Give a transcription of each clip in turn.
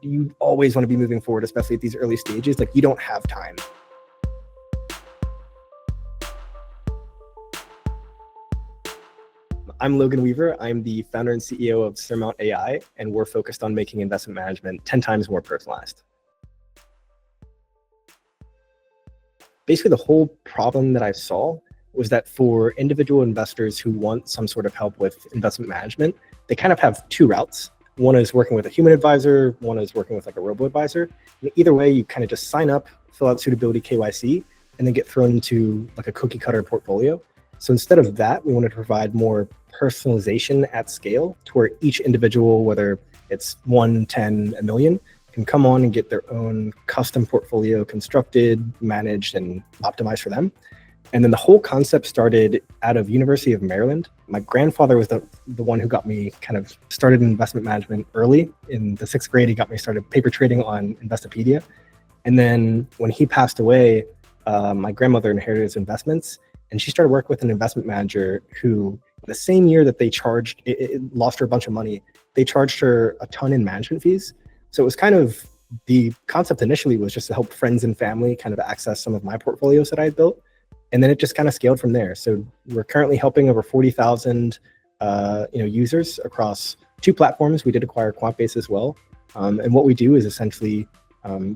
you always want to be moving forward, especially at these early stages. Like, you don't have time. I'm Logan Weaver. I'm the founder and CEO of Surmount AI, and we're focused on making investment management 10 times more personalized. Basically, the whole problem that I saw was that for individual investors who want some sort of help with investment management, they kind of have two routes. One is working with a human advisor, one is working with like a robo-advisor. And either way, you kind of just sign up, fill out suitability KYC, and then get thrown into like a cookie cutter portfolio. So instead of that, we wanted to provide more personalization at scale to where each individual, whether it's 1, 10, a million, can come on and get their own custom portfolio constructed, managed, and optimized for them. And then the whole concept started out of University of Maryland. My grandfather was the one who got me kind of started in investment management early. In the 6th grade, he got me started paper trading on Investopedia. And then when he passed away, my grandmother inherited his investments, and she started working with an investment manager who, the same year that they charged, it lost her a bunch of money, they charged her a ton in management fees. So it was kind of, the concept initially was just to help friends and family kind of access some of my portfolios that I had built. And then it just kind of scaled from there. So we're currently helping over 40,000 users across 2 platforms. We did acquire Quantbase as well. And what we do is essentially,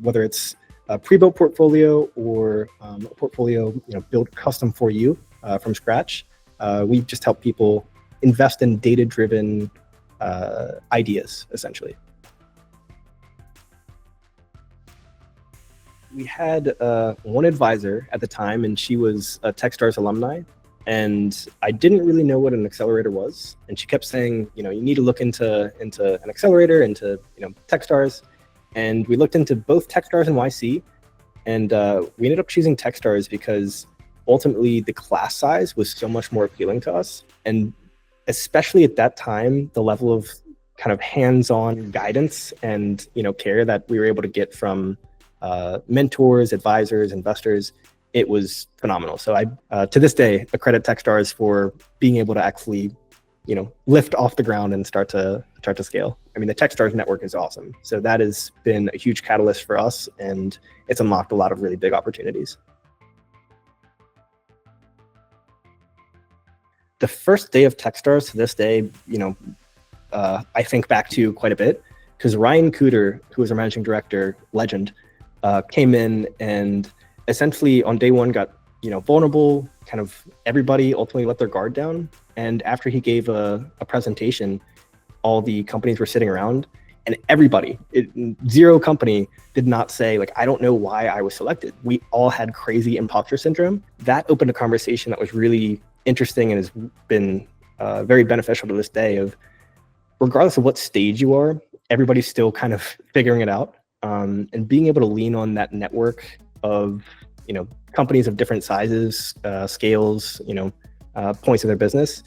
whether it's a pre-built portfolio or a portfolio built custom for you from scratch, we just help people invest in data-driven ideas, essentially. We had one advisor at the time, and she was a Techstars alumni, and I didn't really know what an accelerator was. And she kept saying, you need to look into an accelerator, into Techstars. And we looked into both Techstars and YC, and we ended up choosing Techstars because ultimately the class size was so much more appealing to us. And especially at that time, the level of kind of hands-on guidance and care that we were able to get from mentors, advisors, investors, it was phenomenal. So I, to this day, accredit Techstars for being able to actually, lift off the ground and start to scale. I mean, the Techstars network is awesome. So that has been a huge catalyst for us, and it's unlocked a lot of really big opportunities. The first day of Techstars to this day, I think back to quite a bit, because Ryan Cooter, who was our managing director, legend, came in and essentially on day one got vulnerable. Kind of everybody ultimately let their guard down, and after he gave a presentation, all the companies were sitting around, and everybody, zero company did not say like, I don't know why I was selected. We all had crazy imposter syndrome. That opened a conversation that was really interesting and has been very beneficial to this day. Of regardless of what stage you are, everybody's still kind of figuring it out. And being able to lean on that network of companies of different sizes, scales, points of their business,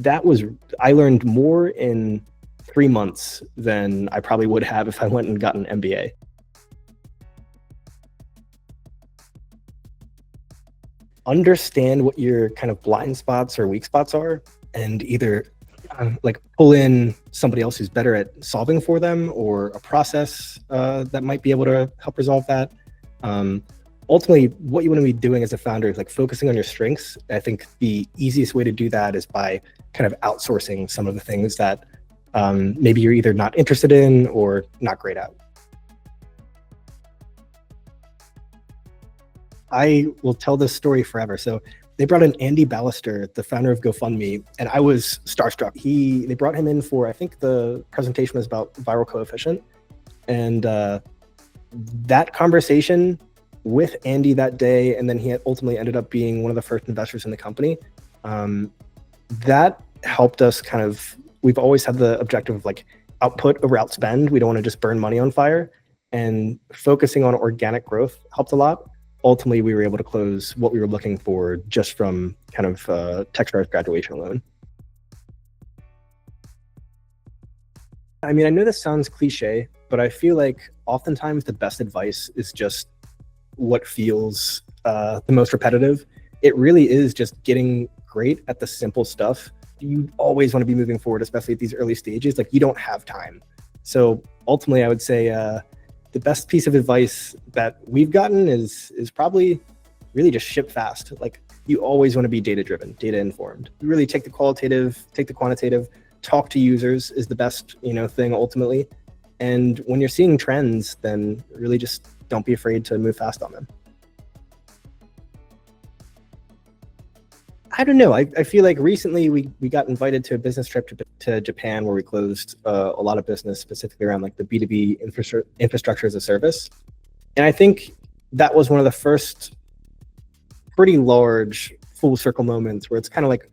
I learned more in 3 months than I probably would have if I went and got an MBA. Understand what your kind of blind spots or weak spots are, and either like pull in somebody else who's better at solving for them, or a process that might be able to help resolve that. Ultimately, what you want to be doing as a founder is like focusing on your strengths. I think the easiest way to do that is by kind of outsourcing some of the things that maybe you're either not interested in or not great at. I will tell this story forever. So they brought in Andy Ballister, the founder of GoFundMe, and I was starstruck. They brought him in for, I think the presentation was about viral coefficient. And that conversation with Andy that day, and then he ultimately ended up being one of the first investors in the company, that helped us kind of, we've always had the objective of like output over outspend. We don't want to just burn money on fire, and focusing on organic growth helped a lot. Ultimately, we were able to close what we were looking for just from kind of Techstars graduation alone. I mean, I know this sounds cliche, but I feel like oftentimes the best advice is just what feels the most repetitive. It really is just getting great at the simple stuff. You always want to be moving forward, especially at these early stages. Like, you don't have time. So ultimately, I would say the best piece of advice that we've gotten is probably really just ship fast. Like, you always want to be data driven, data informed. You really take the qualitative, take the quantitative, talk to users is the best, thing ultimately. And when you're seeing trends, then really just don't be afraid to move fast on them. I don't know. I feel like recently we got invited to a business trip to Japan where we closed a lot of business specifically around like the B2B infrastructure as a service. And I think that was one of the first pretty large full circle moments where it's kind of like,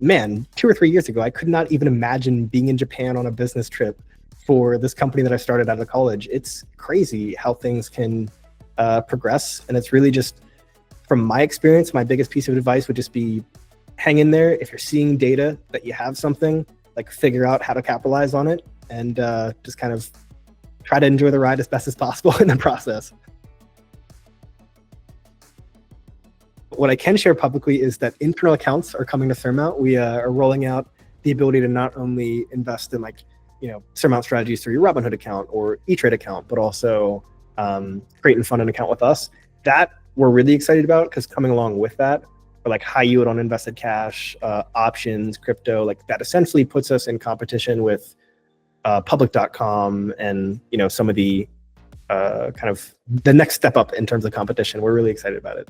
man, 2 or 3 years ago, I could not even imagine being in Japan on a business trip for this company that I started out of college. It's crazy how things can progress. And it's really just, from my experience, my biggest piece of advice would just be hang in there. If you're seeing data that you have something, like figure out how to capitalize on it and just kind of try to enjoy the ride as best as possible in the process. What I can share publicly is that internal accounts are coming to Surmount. We are rolling out the ability to not only invest in Surmount strategies through your Robinhood account or E-Trade account, but also create and fund an account with us. That we're really excited about, because coming along with that are like high yield on invested cash, options, crypto. Like, that essentially puts us in competition with public.com and some of the kind of the next step up in terms of competition. We're really excited about it.